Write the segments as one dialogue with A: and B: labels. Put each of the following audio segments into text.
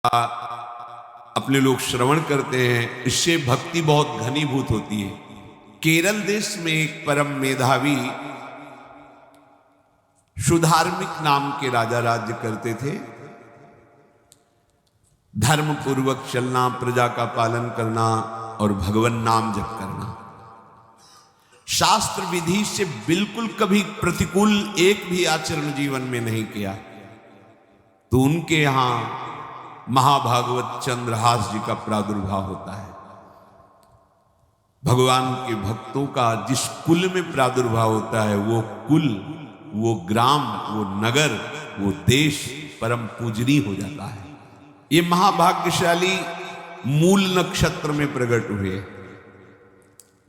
A: अपने लोग श्रवण करते हैं, इससे भक्ति बहुत घनीभूत होती है। केरल देश में एक परम मेधावी सुधार्मिक नाम के राजा राज्य करते थे। धर्म पूर्वक चलना, प्रजा का पालन करना और भगवान नाम जप करना, शास्त्र विधि से बिल्कुल कभी प्रतिकूल एक भी आचरण जीवन में नहीं किया। तो उनके यहां महाभागवत चंद्रहास जी का प्रादुर्भाव होता है। भगवान के भक्तों का जिस कुल में प्रादुर्भाव होता है, वो कुल, वो ग्राम, वो नगर, वो देश परम पूजनीय हो जाता है। ये महाभाग्यशाली मूल नक्षत्र में प्रकट हुए।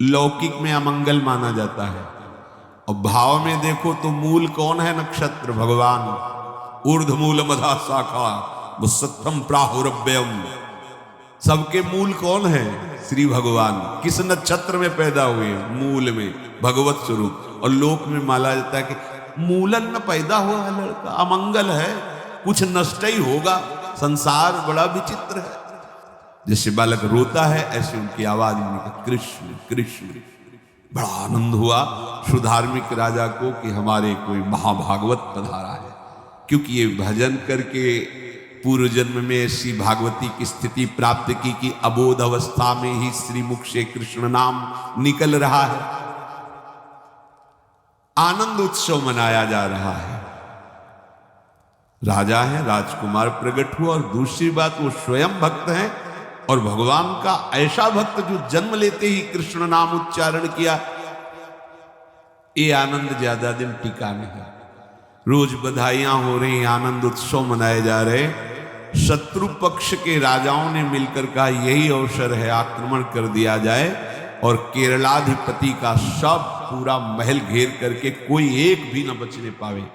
A: लौकिक में अमंगल माना जाता है और भाव में देखो तो मूल कौन है? नक्षत्र भगवान। ऊर्ध्वमूल मधा शाखा मुसत्थम प्राहुरभ्यम। सबके मूल कौन है? श्री भगवान। किस नक्षत्र में पैदा हुए? मूल में, भगवत स्वरूप। और लोक में माना जाता है कि मूलन में पैदा हुआ है लड़का, अमंगल है, कुछ नष्ट ही होगा। संसार बड़ा विचित्र है। जैसे बालक रोता है ऐसे उनकी आवाज में कृष्ण कृष्ण। बड़ा आनंद हुआ सुधार्मिक राजा को कि हमारे कोई महाभागवत पधारा है, क्योंकि ये भजन करके पूर्व जन्म में ऐसी भागवती की स्थिति प्राप्त की कि अबोध अवस्था में ही श्रीमुख से कृष्ण नाम निकल रहा है। आनंद उत्सव मनाया जा रहा है। राजा है, राजकुमार प्रकट हुआ। और दूसरी बात, वो स्वयं भक्त हैं और भगवान का ऐसा भक्त जो जन्म लेते ही कृष्ण नाम उच्चारण किया। ये आनंद ज्यादा दिन टिका नहीं। रोज बधाइयां हो रही, आनंद उत्सव मनाए जा रहे। शत्रु पक्ष के राजाओं ने मिलकर कहा यही अवसर है, आक्रमण कर दिया जाए और केरलाधिपति का सब पूरा महल घेर करके कोई एक भी न बचने पावे।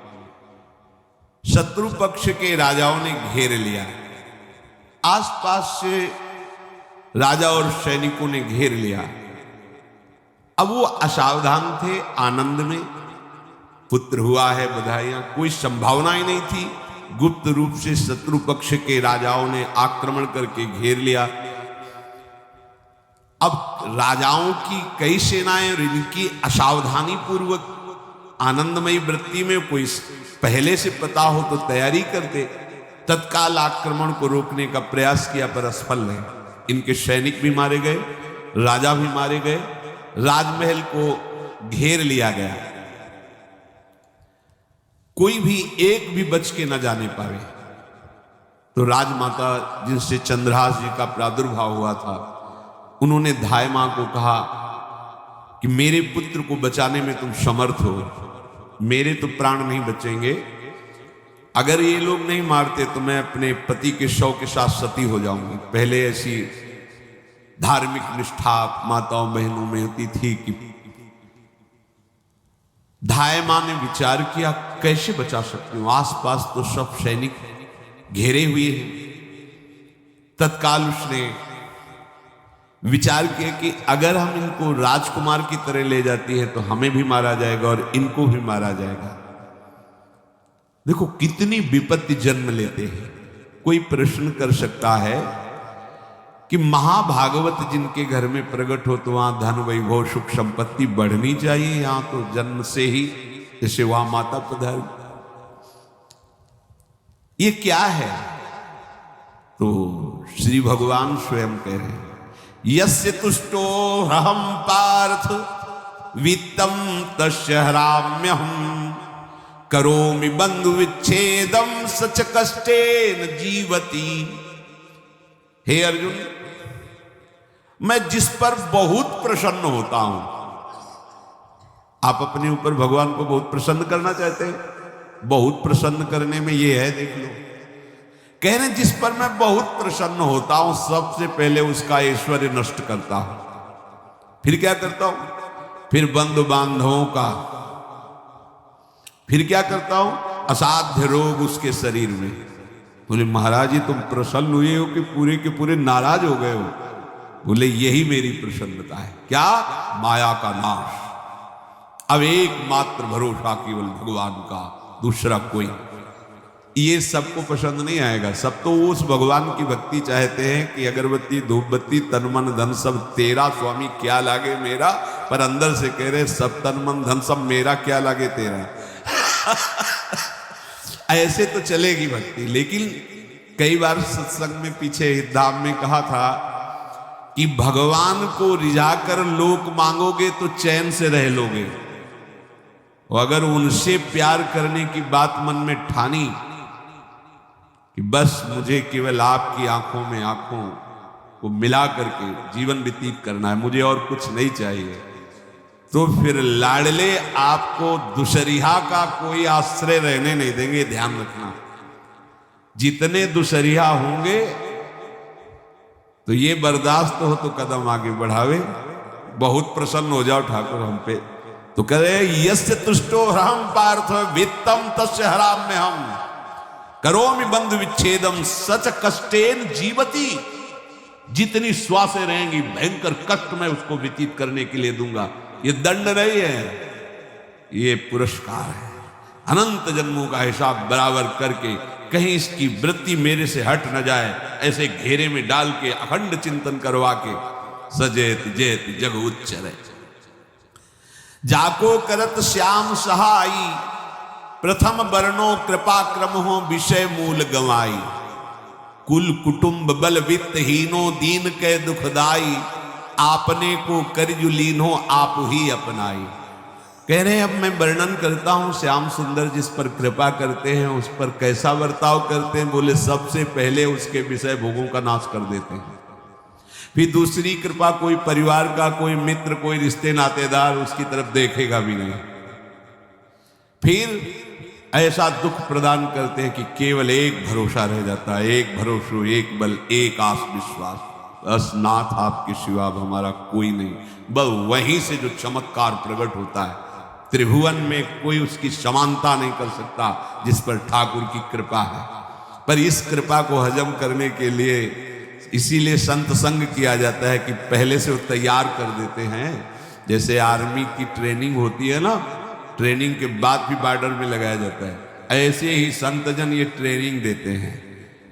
A: शत्रु पक्ष के राजाओं ने घेर लिया। आसपास से राजा और सैनिकों ने घेर लिया। अब वो असावधान थे, आनंद में पुत्र हुआ है, बधाइयां, कोई संभावना ही नहीं थी। गुप्त रूप से शत्रु पक्ष के राजाओं ने आक्रमण करके घेर लिया। अब राजाओं की कई सेनाएं और इनकी असावधानी पूर्वक आनंदमयी वृत्ति में कोई पहले से पता हो तो तैयारी करते। तत्काल आक्रमण को रोकने का प्रयास किया पर असफल रहे। इनके सैनिक भी मारे गए, राजा भी मारे गए, राजमहल को घेर लिया गया। कोई भी एक भी बच के न जाने पावे। तो राजमाता जिनसे चंद्रहास जी का प्रादुर्भाव हुआ था, उन्होंने धाय मां को कहा कि मेरे पुत्र को बचाने में तुम समर्थ हो, मेरे तो प्राण नहीं बचेंगे। अगर ये लोग नहीं मारते तो मैं अपने पति के शव के साथ सती हो जाऊंगी। पहले ऐसी धार्मिक निष्ठा माताओं बहनों में होती थी कि धाय मां ने विचार किया कैसे बचा सकती हूं, आसपास तो सब सैनिक घेरे हुए हैं। तत्काल उसने विचार किया कि अगर हम इनको राजकुमार की तरह ले जाती है तो हमें भी मारा जाएगा और इनको भी मारा जाएगा। देखो कितनी विपत्ति जन्म लेते हैं। कोई प्रश्न कर सकता है कि महाभागवत जिनके घर में प्रकट हो तो वहां धन वैभव सुख संपत्ति बढ़नी चाहिए, यहां तो जन्म से ही जैसे वहां माता पधारी। ये क्या है? तो श्री भगवान स्वयं कह रहे हैं यस्य तुष्टो रहम पार्थ वित्तम तस्य हराम्यहम् करोमि बंधु विच्छेदम सच कष्टेन जीवति। हे अर्जुन, मैं जिस पर बहुत प्रसन्न होता हूं। आप अपने ऊपर भगवान को बहुत प्रसन्न करना चाहते हैं? बहुत प्रसन्न करने में ये है, देख लो। कह रहे जिस पर मैं बहुत प्रसन्न होता हूं, सबसे पहले उसका ऐश्वर्य नष्ट करता हूं। फिर क्या करता हूं? फिर बंधु बांधवों का। फिर क्या करता हूं? असाध्य रोग उसके शरीर में। बोले महाराज जी तुम प्रसन्न हुए हो कि पूरे के पूरे नाराज हो गए हो? बोले यही मेरी प्रसन्नता है। क्या? माया का नाश। अब एकमात्र भरोसा केवल भगवान का, दूसरा कोई। ये सबको पसंद नहीं आएगा। सब तो उस भगवान की भक्ति चाहते हैं कि अगरबत्ती धूपबत्ती तन मन धन सब तेरा स्वामी, क्या लागे मेरा। पर अंदर से कह रहे सब तन मन धन सब मेरा, क्या लागे तेरा। ऐसे तो चलेगी भक्ति। लेकिन कई बार सत्संग में पीछे धाम में कहा था कि भगवान को रिझाकर लोक मांगोगे तो चैन से रह लोगे, और अगर उनसे प्यार करने की बात मन में ठानी कि बस मुझे केवल आपकी आंखों में आंखों को मिला करके जीवन व्यतीत करना है, मुझे और कुछ नहीं चाहिए, तो फिर लाडले आपको दुशरिहा का कोई आश्रय रहने नहीं देंगे। ध्यान रखना, जितने दुशरिहा होंगे तो ये बर्दाश्त हो तो कदम आगे बढ़ावे। बहुत प्रसन्न हो जाओ ठाकुर हम पे तो कह रहे यस्य तुष्टो हम पार्थ वित्तम तस्य हराम में हम करोमि बंधु विच्छेदम सच कष्टेन जीवती। जितनी श्वासें रहेंगी भयंकर कष्ट मैं उसको व्यतीत करने के लिए दूंगा। ये दंड नहीं है, ये पुरस्कार है। अनंत जन्मों का हिसाब बराबर करके कहीं इसकी वृत्ति मेरे से हट न जाए, ऐसे घेरे में डाल के अखंड चिंतन करवा के सजेत जेत जग उच्चरे। जाको करत श्याम सहाई प्रथम वर्णो कृपा क्रम हो विषय मूल गवाई। कुल कुटुंब बल वित्त हीनो दीन के दुखदाई। आपने को करजु लीनो आप ही अपनाई। कह रहे हैं अब मैं वर्णन करता हूं श्याम सुंदर जिस पर कृपा करते हैं उस पर कैसा बर्ताव करते हैं। बोले सबसे पहले उसके विषय भोगों का नाश कर देते हैं, फिर दूसरी कृपा कोई परिवार का कोई मित्र कोई रिश्ते नातेदार उसकी तरफ देखेगा भी नहीं। फिर ऐसा दुख प्रदान करते हैं कि केवल एक भरोसा रह जाता है, एक भरोसा एक बल एक आस विश्वास, बस नाथ आपके सिवा हमारा कोई नहीं। बस वहीं से जो चमत्कार प्रकट होता है, त्रिभुवन में कोई उसकी समानता नहीं कर सकता जिस पर ठाकुर की कृपा है। पर इस कृपा को हजम करने के लिए इसीलिए संत संग किया जाता है कि पहले से वो तैयार कर देते हैं। जैसे आर्मी की ट्रेनिंग होती है ना, ट्रेनिंग के बाद भी बॉर्डर में लगाया जाता है, ऐसे ही संतजन ये ट्रेनिंग देते हैं।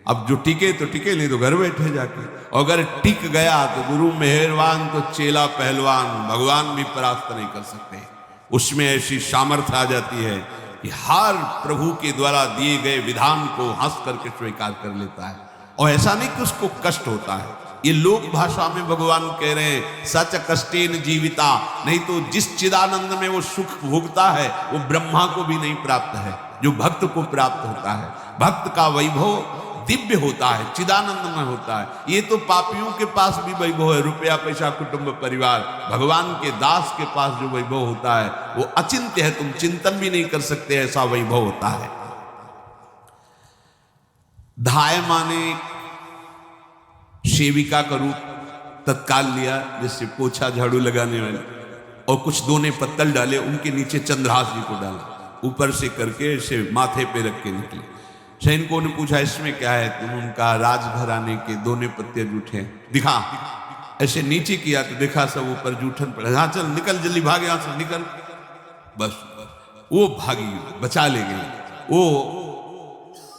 A: अब जो टिके तो टिके, नहीं तो घर बैठे जाके। अगर टिक गया तो गुरु मेहरबान तो चेला पहलवान, भगवान भी परास्त नहीं कर सकते। उसमें ऐसी सामर्थ्य आ जाती है कि हर प्रभु के द्वारा दिए गए विधान को हंस करके स्वीकार कर लेता है। और ऐसा नहीं कि उसको कष्ट होता है। ये लोक भाषा में भगवान कह रहे हैं सच कष्टेन जीविता। नहीं तो जिस चिदानंद में वो सुख भोगता है वो ब्रह्मा को भी नहीं प्राप्त है जो भक्त को प्राप्त होता है। भक्त का वैभव दिव्य होता है, चिदानंद में होता है। ये तो पापियों के पास भी वैभव है, रुपया पैसा कुटुंब परिवार। भगवान के दास के पास जो वैभव होता है वो अचिंत्य है, तुम चिंतन भी नहीं कर सकते, ऐसा वैभव होता है। धाय माने सेविका का रूप तत्काल लिया, जिससे पोछा झाड़ू लगाने वाले, और कुछ दोने पत्तल डाले, उनके नीचे चंद्रहास जी को डाला, ऊपर से करके इसे माथे पे रख के निकले। सैनिकों ने पूछा इसमें क्या है? तुम उनका राजघराने के दोने पत्ते जूठे दिखा। ऐसे नीचे किया तो देखा सब ऊपर जूठन पड़ा। हाँ चल निकल जल्दी, भाग यहां से निकल। बस वो भागी, बचा ले गई। वो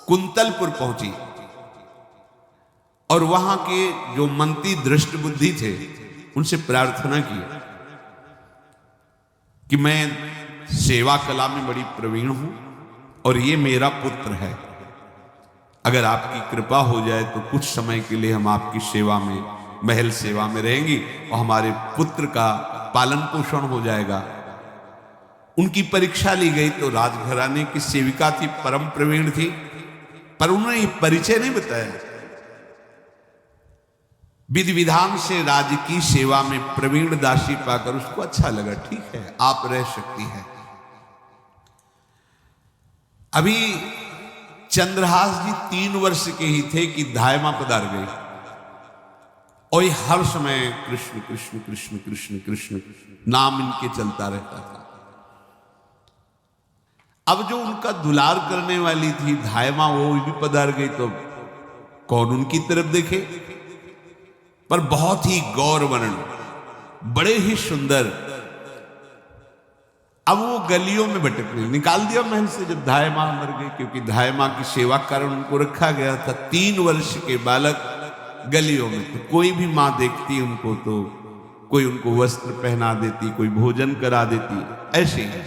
A: कुंतलपुर पहुंची और वहां के जो मंत्री दृष्ट बुद्धि थे उनसे प्रार्थना की कि मैं सेवा कला में बड़ी प्रवीण हूं और ये मेरा पुत्र है, अगर आपकी कृपा हो जाए तो कुछ समय के लिए हम आपकी सेवा में, महल सेवा में रहेंगी और हमारे पुत्र का पालन पोषण हो जाएगा। उनकी परीक्षा ली गई तो राजघराने की सेविका थी, परम प्रवीण थी, पर उन्होंने परिचय नहीं बताया। विधि विधान से राज्य की सेवा में प्रवीण दासी पाकर उसको अच्छा लगा, ठीक है आप रह सकती हैं। अभी चंद्रहास जी 3 वर्ष के ही थे कि धायमा पधार गई और ये हर समय कृष्ण कृष्ण कृष्ण कृष्ण कृष्ण नाम इनके चलता रहता था। अब जो उनका दुलार करने वाली थी धायमा, वो भी पधार गई तो कौन उनकी तरफ देखे। पर बहुत ही गौर वर्ण, बड़े ही सुंदर अब वो गलियों में भटकने, निकाल दिया महल से जब धाय माँ मर गई, क्योंकि धाय माँ की सेवा कारण उनको रखा गया था। 3 वर्ष के बालक गलियों में, तो कोई भी माँ देखती उनको तो कोई उनको वस्त्र पहना देती, कोई भोजन करा देती। ऐसे ही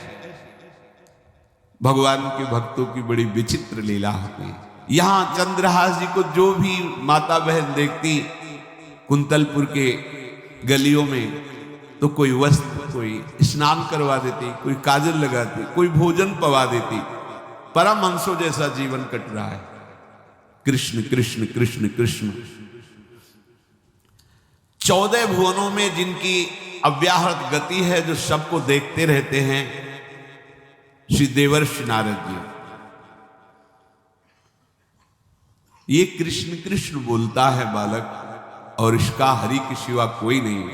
A: भगवान के भक्तों की बड़ी विचित्र लीला होती है। यहां चंद्रहास जी को जो भी माता बहन देखती कुंतलपुर के गलियों में, तो कोई वस्त्र, कोई स्नान करवा देती, कोई काजल लगाती, कोई भोजन पवा देती। परमहंसों जैसा जीवन कट रहा है। कृष्ण कृष्ण कृष्ण कृष्ण। 14 भुवनों में जिनकी अव्याहत गति है, जो सबको देखते रहते हैं, श्री देवर्षि नारद जी। ये कृष्ण कृष्ण बोलता है बालक, और इसका हरि के सिवा कोई नहीं।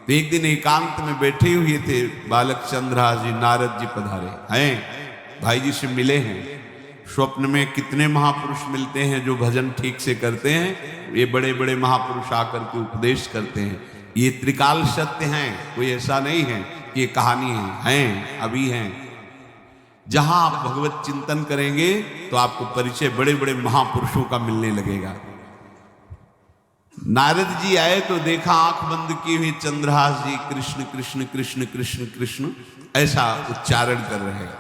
A: तो एक दिन एकांत में बैठे हुए थे बालक चंद्रहास जी, नारद जी पधारे हैं, भाई जी से मिले हैं। स्वप्न में कितने महापुरुष मिलते हैं जो भजन ठीक से करते हैं। ये बड़े बड़े महापुरुष आकर के उपदेश करते हैं। ये त्रिकाल सत्य हैं, कोई ऐसा नहीं है कि ये कहानी हैं, अभी हैं। जहां आप भगवत चिंतन करेंगे तो आपको परिचय बड़े बड़े महापुरुषों का मिलने लगेगा। नारद जी आए तो देखा आंख बंद किए हुए चंद्रहास जी कृष्ण कृष्ण कृष्ण कृष्ण कृष्ण ऐसा उच्चारण कर रहे हैं।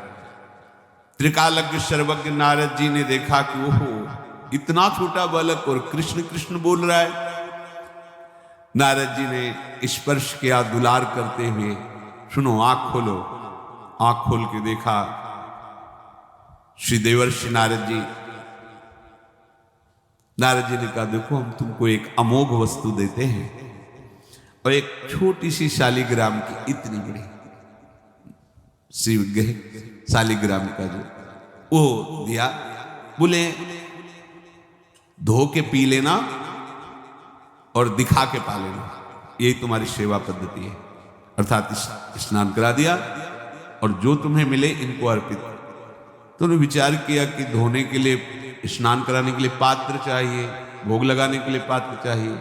A: त्रिकालज्ञ सर्वज्ञ नारद जी ने देखा कि ओहो, इतना छोटा बालक और कृष्ण कृष्ण बोल रहा है। नारद जी ने स्पर्श किया दुलार करते हुए, सुनो आंख खोलो। आंख खोल के देखा श्री देवर्षि नारद जी। नारद जी ने कहा, देखो हम तुमको एक अमोघ वस्तु देते हैं, और एक छोटी सी शालिग्राम की इतनी बड़ी शिवग्रह शालिग्राम का जो वो दिया। बोले धो के पी लेना और दिखा के पा लेना, यही तुम्हारी सेवा पद्धति है। अर्थात स्नान करा दिया और जो तुम्हें मिले इनको अर्पित। तो उन्होंने विचार किया कि धोने के लिए, स्नान कराने के लिए पात्र चाहिए, भोग लगाने के लिए पात्र चाहिए।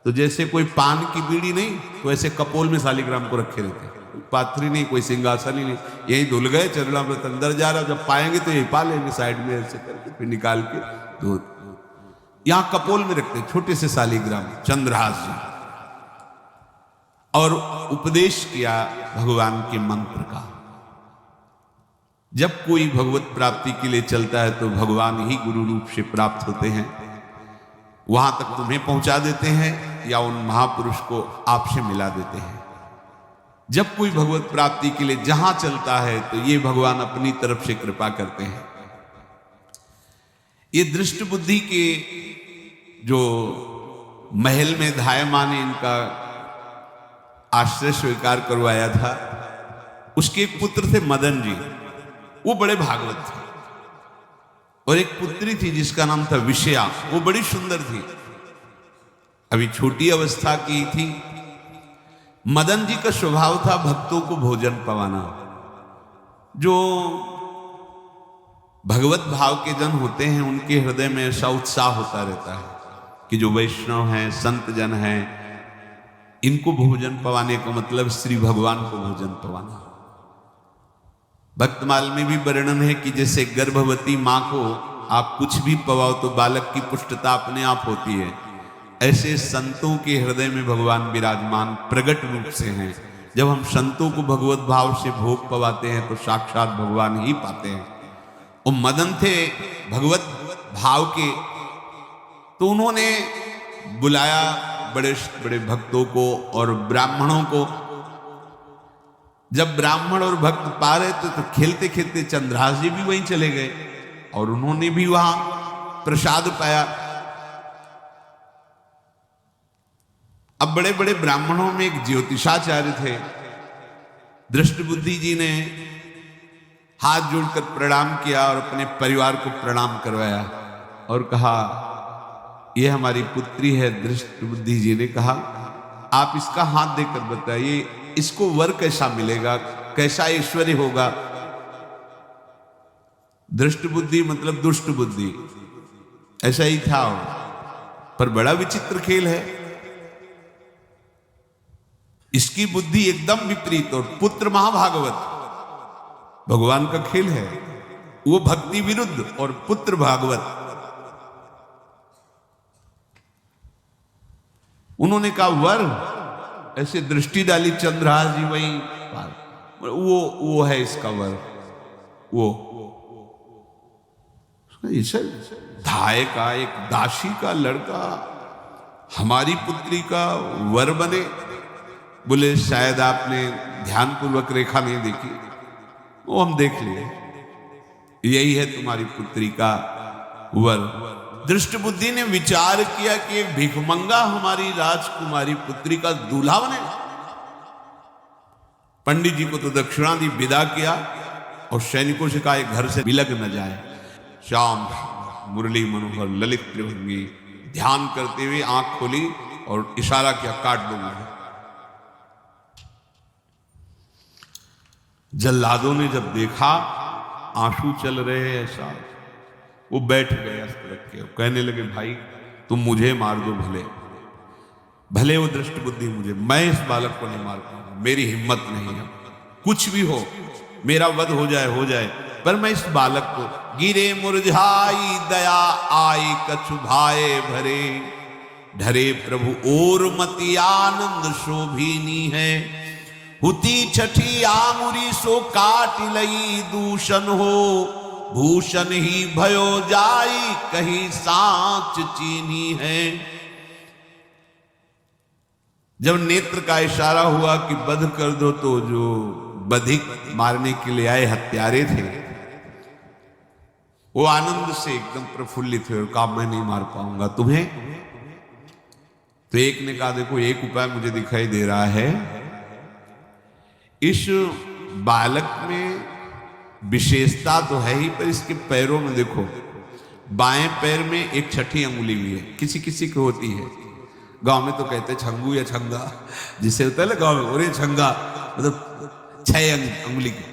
A: तो जैसे कोई पान की बीड़ी नहीं, तो ऐसे कपोल में शालिग्राम को रखे रहते, पात्री नहीं, कोई सिंहासन ही नहीं। यही धुल गए, चरणामृत अंदर जा रहा, जब पाएंगे तो यही पा लेंगे साइड में ऐसे करके, फिर निकाल के धो। यहां कपोल में रखते छोटे से शालिग्राम चंद्रहास जी, और उपदेश किया भगवान के मंत्र का। जब कोई भगवत प्राप्ति के लिए चलता है तो भगवान ही गुरु रूप से प्राप्त होते हैं, वहां तक तुम्हें पहुंचा देते हैं या उन महापुरुष को आपसे मिला देते हैं। जब कोई भगवत प्राप्ति के लिए जहां चलता है तो ये भगवान अपनी तरफ से कृपा करते हैं। ये दृष्ट बुद्धि के जो महल में धाय माँ ने इनका आश्रय स्वीकार करवाया था, उसके एक पुत्र थे मदन जी, वो बड़े भागवत थे। और एक पुत्री थी जिसका नाम था विषया, वो बड़ी सुंदर थी, अभी छोटी अवस्था की थी। मदन जी का स्वभाव था भक्तों को भोजन पवाना। जो भगवत भाव के जन होते हैं उनके हृदय में ऐसा उत्साह होता रहता है कि जो वैष्णव हैं, संत जन हैं, इनको भोजन पवाने का मतलब श्री भगवान को भोजन पवाना। भक्तमाल में भी वर्णन है कि जैसे गर्भवती मां को आप कुछ भी पवाओ तो बालक की पुष्टता अपने आप होती है, ऐसे संतों के हृदय में भगवान विराजमान प्रगट रूप से हैं। जब हम संतों को भगवत भाव से भोग पवाते हैं तो साक्षात भगवान ही पाते हैं। वो मदन थे भगवत भाव के, तो उन्होंने बुलाया बड़े बड़े भक्तों को और ब्राह्मणों को। जब ब्राह्मण और भक्त पा रहे थे तो खेलते खेलते चंद्रहास जी भी वहीं चले गए और उन्होंने भी वहां प्रसाद पाया। अब बड़े बड़े ब्राह्मणों में एक ज्योतिषाचार्य थे। दृष्ट बुद्धि जी ने हाथ जोड़कर प्रणाम किया और अपने परिवार को प्रणाम करवाया और कहा, यह हमारी पुत्री है। दृष्ट बुद्धि जी ने कहा, आप इसका हाथ देकर बताइए, इसको वर कैसा मिलेगा, कैसा ऐश्वर्य होगा। दृष्ट बुद्धि मतलब दुष्ट बुद्धि, ऐसा ही था। पर बड़ा विचित्र खेल है, इसकी बुद्धि एकदम विपरीत और पुत्र महाभागवत। भगवान का खेल है। वो भक्ति विरुद्ध और पुत्र भागवत। उन्होंने कहा वर, ऐसे दृष्टि डाली चंद्रहास जी वही वो है इसका वर। वो धाय का एक दासी का लड़का हमारी पुत्री का वर बने। बोले शायद आपने ध्यानपूर्वक रेखा नहीं देखी, वो हम देख लिए, यही है तुम्हारी पुत्री का वर। दृष्ट बुद्धि ने विचार किया कि एक भिखमंगा हमारी राजकुमारी पुत्री का दूल्हा बनेगा। पंडित जी को तो दक्षिणा दी, विदा किया और सैनिकों से कहा घर से बिलग न जाए। श्याम मुरली मनोहर ललित त्रिभंगी ध्यान करते हुए आंख खोली और इशारा किया, काट दूंगा। जल्लादों ने जब देखा आंसू चल रहे हैं ऐसा, वो बैठ गए अस्त्र रख के, कहने लगे भाई तुम मुझे मार दो, भले वो दृष्ट बुद्धि मुझे, मैं इस बालक को नहीं मार पाऊंगा, मेरी हिम्मत नहीं है, कुछ भी हो मेरा वध हो जाए, पर मैं इस बालक को। गिरे मुरझाई दया आई कछु भाए भरे, ढरे प्रभु और मति आनंद शोभिनी है। हुती छठी आंगुरी सो काट लई दूषण हो, भूषण ही भयो जाई कहीं सांच चीनी है। जब नेत्र का इशारा हुआ कि वध कर दो, तो जो बधिक मारने के लिए आए हत्यारे थे वो आनंद से एकदम प्रफुल्लित हुए और कहा मैं नहीं मार पाऊंगा तुम्हें। तो एक ने कहा देखो एक उपाय मुझे दिखाई दे रहा है, इस बालक में विशेषता तो है ही, पर इसके पैरों में देखो, बाएं पैर में एक छठी अंगुली भी है, किसी किसी की होती है। गांव में तो कहते हैं छंगू या छंगा, जिसे होता है ना गांव में, और ये छंगा मतलब 6 अंगुली की।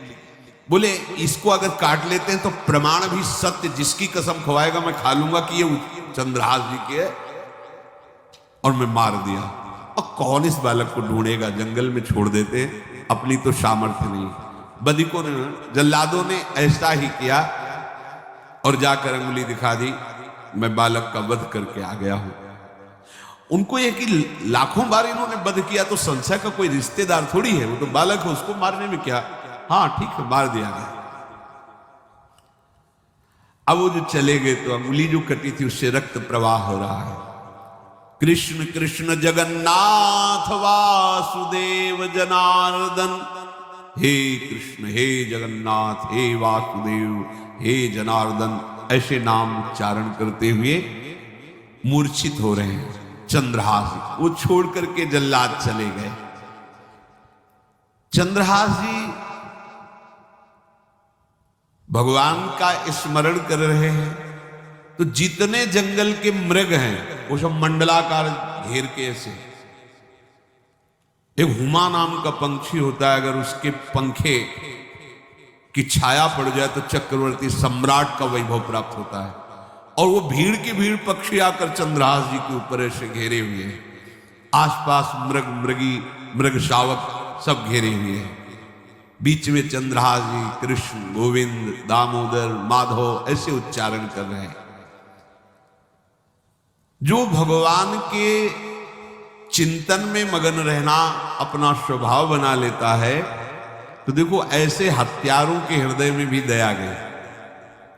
A: बोले इसको अगर काट लेते हैं तो प्रमाण भी सत्य, जिसकी कसम खवाएगा मैं खा लूंगा कि ये चंद्रहास जी के है, और मैं मार दिया। और कौन इस बालक को ढूंढेगा, जंगल में छोड़ देते, अपनी तो सामर्थ्य नहीं। बदिकों ने, जल्लादों ने ऐसा ही किया और जाकर अंगुली दिखा दी, मैं बालक का वध करके आ गया हूं। उनको यह कि लाखों बार इन्होंने वध किया तो संशय का कोई रिश्तेदार थोड़ी है, वो तो बालक है, उसको मारने में क्या, हाँ ठीक है मार दिया गया। अब वो जो चले गए तो अंगुली जो कटी थी उससे रक्त प्रवाह हो रहा है। कृष्ण कृष्ण जगन्नाथ वासुदेव जनार्दन, हे कृष्ण हे जगन्नाथ हे वासुदेव हे जनार्दन, ऐसे नाम उच्चारण करते हुए मूर्छित हो रहे हैं चंद्रहास जी। वो छोड़ करके जल्लाद चले गए। चंद्रहास जी भगवान का स्मरण कर रहे हैं, तो जितने जंगल के मृग हैं वो सब मंडलाकार घेर के ऐसे। एक हुमा नाम का पंछी होता है, अगर उसके पंखे की छाया पड़ जाए तो चक्रवर्ती सम्राट का वैभव प्राप्त होता है। और वो भीड़ की भीड़ पक्षी आकर चंद्रहास जी के ऊपर ऐसे घेरे हुए हैं, आसपास मृग मृगी मृग शावक सब घेरे हुए हैं। बीच में चंद्रहास जी कृष्ण गोविंद दामोदर माधव ऐसे उच्चारण कर रहे हैं। जो भगवान के चिंतन में मगन रहना अपना स्वभाव बना लेता है, तो देखो ऐसे हत्यारों के हृदय में भी दया गई,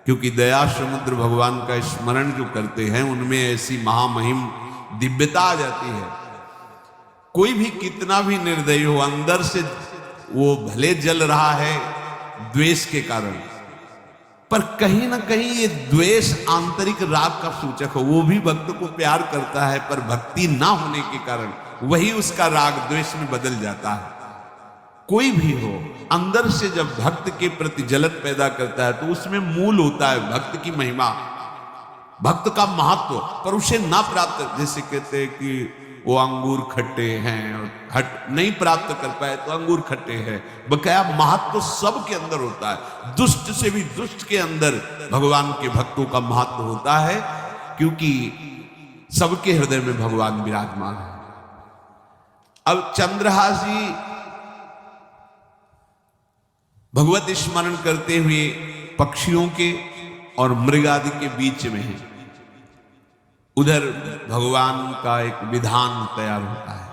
A: क्योंकि दया समुद्र भगवान का स्मरण जो करते हैं उनमें ऐसी महामहिम दिव्यता आ जाती है। कोई भी कितना भी निर्दयी हो, अंदर से वो भले जल रहा है द्वेष के कारण, पर कहीं ना कहीं ये द्वेष आंतरिक राग का सूचक हो। वो भी भक्त को प्यार करता है, पर भक्ति ना होने के कारण वही उसका राग द्वेष में बदल जाता है। कोई भी हो, अंदर से जब भक्त के प्रति जलन पैदा करता है तो उसमें मूल होता है भक्त की महिमा, भक्त का महत्व, पर उसे ना प्राप्त, जैसे कहते हैं कि वो अंगूर खट्टे हैं और खट नहीं प्राप्त कर पाए तो अंगूर खट्टे हैं। बकाया महत्व सब के अंदर होता है, दुष्ट से भी दुष्ट के अंदर भगवान के भक्तों का महत्व होता है, क्योंकि सबके हृदय में भगवान विराजमान है। अब चंद्रहास जी भगवत स्मरण करते हुए पक्षियों के और मृग आदि के बीच में है। उधर भगवान का एक विधान तैयार होता है,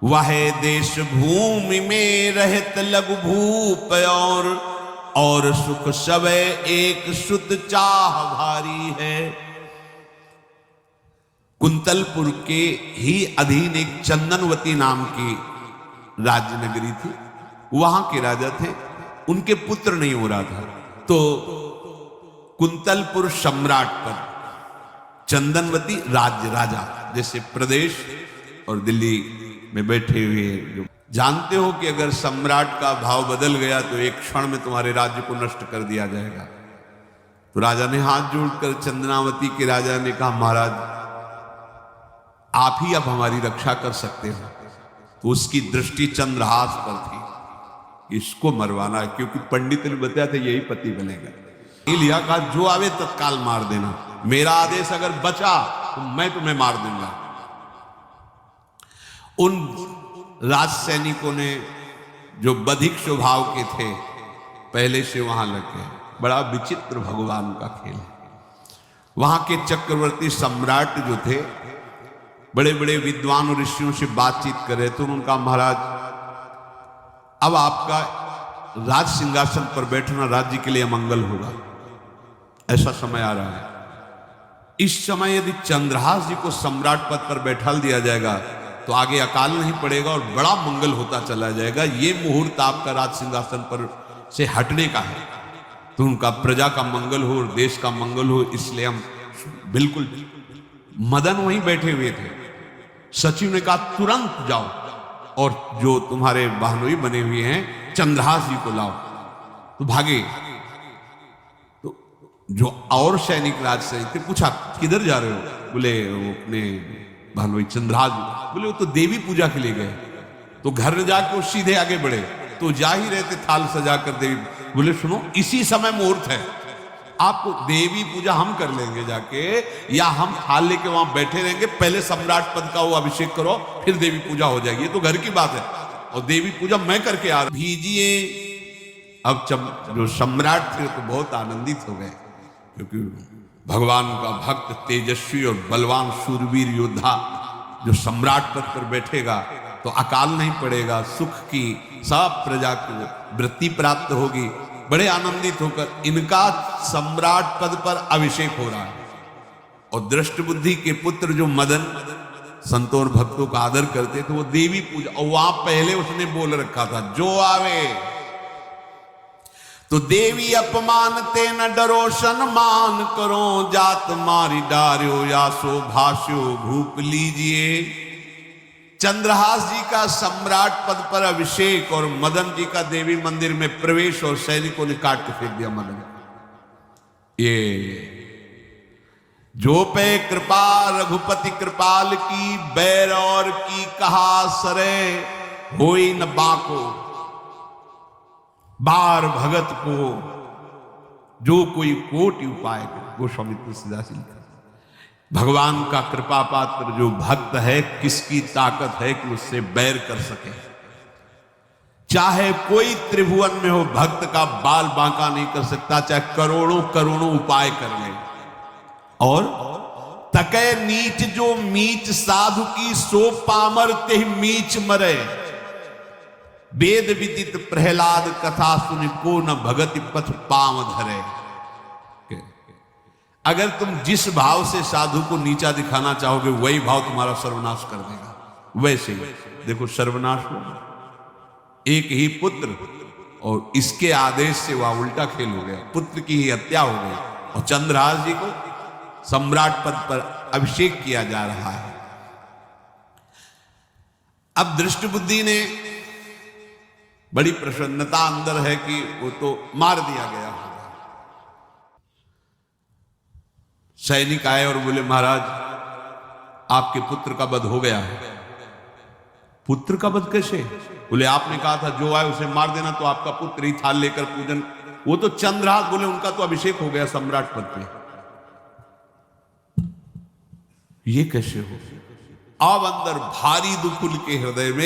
A: वह देश भूमि में रहत लघु भूप और सुख सब एक सुत चाह भारी है। कुंतलपुर के ही अधीन एक चंदनवती नाम की राज्य नगरी थी। वहां के राजा थे, उनके पुत्र नहीं हो रहा था, तो कुंतलपुर सम्राट पर चंदनवती राज्य राजा, जैसे प्रदेश और दिल्ली में बैठे हुए जो जानते हो कि अगर सम्राट का भाव बदल गया तो एक क्षण में तुम्हारे राज्य को नष्ट कर दिया जाएगा। तो राजा ने हाथ जोड़कर चंदनावती के राजा ने कहा, महाराज आप ही अब हमारी रक्षा कर सकते हो। तो उसकी दृष्टि चंद्रहास पर थी, इसको मरवाना है, क्योंकि पंडित ने बताया था यही पति बनेगा। लिया कहा जो आवे तत्काल मार देना, मेरा आदेश अगर बचा तो मैं तुम्हें मार दूंगा। उन राज सैनिकों ने जो बधिक स्वभाव के थे पहले से वहां लग गए। बड़ा विचित्र भगवान का खेल है। वहां के चक्रवर्ती सम्राट जो थे बड़े बड़े विद्वान और ऋषियों से बातचीत कर रहे थे। उनका महाराज अब आपका राज सिंहासन पर बैठना राज्य के लिए अमंगल होगा, ऐसा समय आ रहा है। इस समय यदि चंद्रहास जी को सम्राट पद पर बैठा दिया जाएगा तो आगे अकाल नहीं पड़ेगा और बड़ा मंगल होता चला जाएगा। ये मुहूर्त आपका राज सिंहासन पर से हटने का है, तो उनका प्रजा का मंगल हो और देश का मंगल हो, इसलिए हम बिल्कुल। मदन वहीं बैठे हुए थे। सचिव ने कहा तुरंत जाओ और जो तुम्हारे बहनोई बने हुए हैं चंद्रहास जी को लाओ। तो भागे। तो जो और सैनिक राज सैनिक थे पूछा किधर जा रहे हो? बोले वो अपने बहनोई चंद्रहास जी। बोले वो तो देवी पूजा के लिए गए। तो घर में जाके वो सीधे आगे बढ़े, तो जा ही रहे थे थाल सजा कर देवी। बोले सुनो इसी समय मुहूर्त है, आपको देवी पूजा हम कर लेंगे जाके, या हम थाल लेके वहां बैठे रहेंगे, पहले सम्राट पद का वो अभिषेक करो फिर देवी पूजा हो जाएगी। ये तो घर की बात है और देवी पूजा मैं करके आ रहा भीजिए। अब जो सम्राट थे तो बहुत आनंदित हो गए, क्योंकि भगवान का भक्त तेजस्वी और बलवान शूरवीर योद्धा जो सम्राट पद पर बैठेगा तो अकाल नहीं पड़ेगा, सुख की सब प्रजा को वृत्ति प्राप्त होगी। बड़े आनंदित होकर इनका सम्राट पद पर अभिषेक हो रहा है। और दृष्ट बुद्धि के पुत्र जो मदन संतों और भक्तों का आदर करते थे वो देवी पूजा, और वहां पहले उसने बोल रखा था जो आवे तो देवी अपमान ते न डरो सम्मान करो, जात मारी डार्यो या सो भाष्यो भूप लीजिए। चंद्रहास जी का सम्राट पद पर अभिषेक और मदन जी का देवी मंदिर में प्रवेश, और सैनिकों ने काट के फेंक दिया मदन। ये जो पे कृपा रघुपति कृपाल की, बैर और की कहा सरे होई न बाको। बार भगत को जो कोई कोटि उपाय को, गोस्वामी तुलसीदास लिखा। भगवान का कृपा पात्र जो भक्त है, किसकी ताकत है कि उससे बैर कर सके। चाहे कोई त्रिभुवन में हो, भक्त का बाल बांका नहीं कर सकता, चाहे करोड़ों करोड़ों उपाय कर ले। और तके नीच जो मीच साधु की, सो पामर ते मीच मरे। वेद विदित प्रहलाद कथा सुन को न भगति पथ पाम धरे। अगर तुम जिस भाव से साधु को नीचा दिखाना चाहोगे वही भाव तुम्हारा सर्वनाश कर देगा। वैसे ही देखो सर्वनाश हो, एक ही पुत्र और इसके आदेश से वह उल्टा खेल हो गया, पुत्र की ही हत्या हो गई और चंद्रहास जी को सम्राट पद पर अभिषेक किया जा रहा है। अब दृष्ट बुद्धि ने बड़ी प्रसन्नता अंदर है कि वो तो मार दिया गया। सैनिक आए और बोले महाराज आपके पुत्र का वध हो गया है। पुत्र का वध कैसे? बोले आपने कहा था जो आए उसे मार देना, तो आपका पुत्र ही थाल लेकर पूजन। वो तो चंद्रहास, बोले उनका तो अभिषेक हो गया सम्राट पद पे। ये कैसे हो? अब अंदर भारी दुख उनके हृदय में